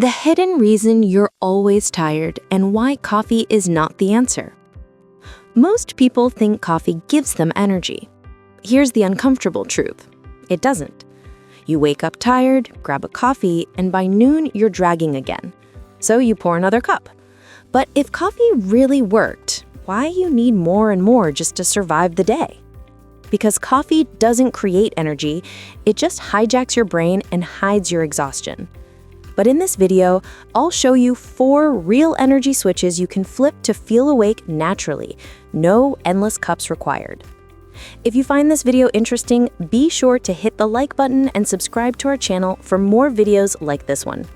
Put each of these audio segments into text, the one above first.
The hidden reason you're always tired and why coffee is not the answer. Most people think coffee gives them energy. Here's the uncomfortable truth. It doesn't. You wake up tired, grab a coffee, and by noon you're dragging again. So you pour another cup. But if coffee really worked, why you need more and more just to survive the day? Because coffee doesn't create energy, it just hijacks your brain and hides your exhaustion. But in this video, I'll show you 4 real energy switches you can flip to feel awake naturally. No endless cups required. If you find this video interesting, be sure to hit the like button and subscribe to our channel for more videos like this one.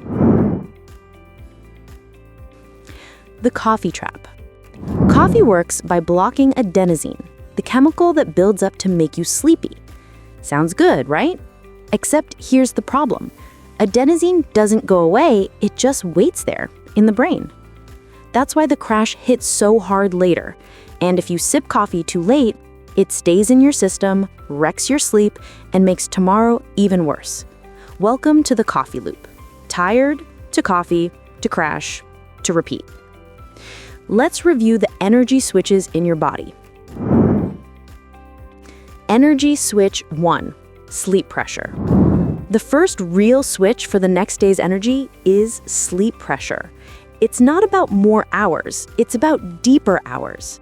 The coffee trap. Coffee works by blocking adenosine, the chemical that builds up to make you sleepy. Sounds good, right? Except here's the problem. Adenosine doesn't go away, it just waits there, in the brain. That's why the crash hits so hard later. And if you sip coffee too late, it stays in your system, wrecks your sleep, and makes tomorrow even worse. Welcome to the coffee loop. Tired, to coffee, to crash, to repeat. Let's review the energy switches in your body. Energy switch 1, sleep pressure. The first real switch for the next day's energy is sleep pressure. It's not about more hours, it's about deeper hours.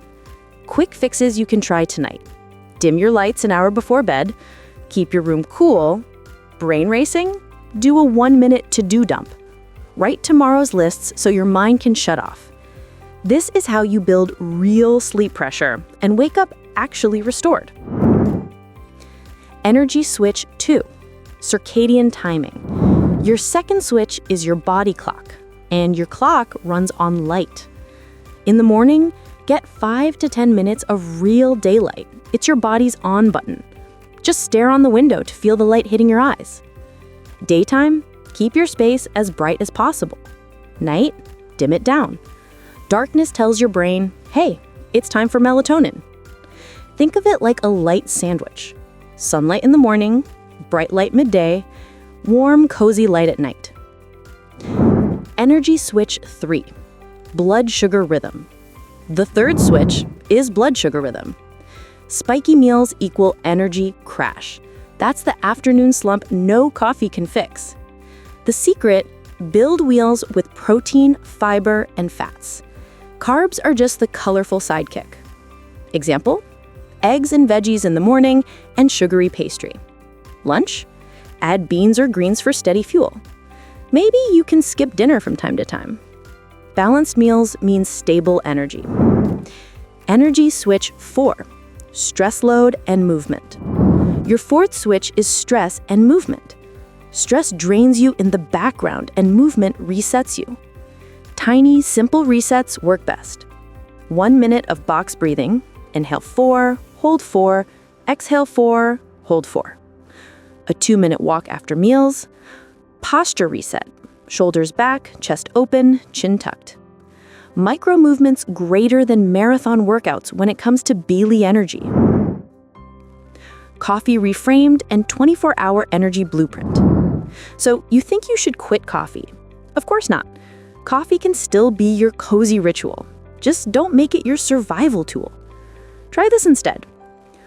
Quick fixes you can try tonight. Dim your lights an hour before bed, keep your room cool, brain racing, do a 1-minute to-do dump. Write tomorrow's lists so your mind can shut off. This is how you build real sleep pressure and wake up actually restored. Energy switch 2, circadian timing. Your second switch is your body clock, and your clock runs on light. In the morning, get 5 to 10 minutes of real daylight. It's your body's on button. Just stare on the window to feel the light hitting your eyes. Daytime, keep your space as bright as possible. Night, dim it down. Darkness tells your brain, hey, it's time for melatonin. Think of it like a light sandwich. Sunlight in the morning, bright light midday, warm, cozy light at night. Energy switch 3, blood sugar rhythm. The third switch is blood sugar rhythm. Spiky meals equal energy crash. That's the afternoon slump no coffee can fix. The secret, build wheels with protein, fiber, and fats. Carbs are just the colorful sidekick. Example, eggs and veggies in the morning and sugary pastry. Lunch, add beans or greens for steady fuel. Maybe you can skip dinner from time to time. Balanced meals means stable energy. Energy switch 4, stress load and movement. Your fourth switch is stress and movement. Stress drains you in the background and movement resets you. Tiny, simple resets work best. 1 minute of box breathing, inhale 4, hold 4, exhale 4, hold 4. A 2-minute walk after meals. Posture reset. Shoulders back, chest open, chin tucked. Micro movements greater than marathon workouts when it comes to Bailey energy. Coffee reframed and 24-hour energy blueprint. So you think you should quit coffee? Of course not. Coffee can still be your cozy ritual. Just don't make it your survival tool. Try this instead.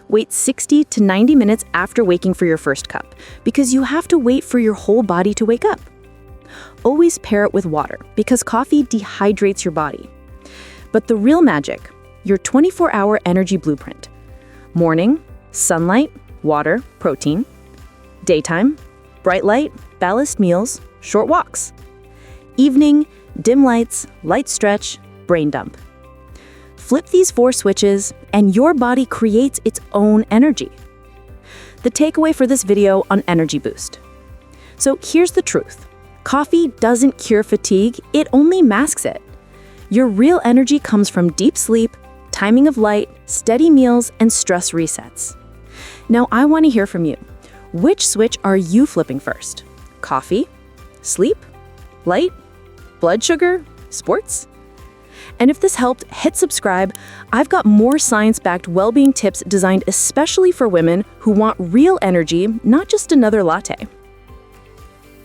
Wait 60 to 90 minutes after waking for your first cup, because you have to wait for your whole body to wake up. Always pair it with water, because coffee dehydrates your body. But the real magic, your 24-hour energy blueprint. Morning, sunlight, water, protein. Daytime, bright light, balanced meals, short walks. Evening, dim lights, light stretch, brain dump. Flip these 4 switches, and your body creates its own energy. The takeaway for this video on Energy Boost. So here's the truth. Coffee doesn't cure fatigue, it only masks it. Your real energy comes from deep sleep, timing of light, steady meals, and stress resets. Now I want to hear from you. Which switch are you flipping first? Coffee? Sleep? Light? Blood sugar? Sports? And if this helped, hit subscribe. I've got more science-backed well-being tips designed especially for women who want real energy, not just another latte.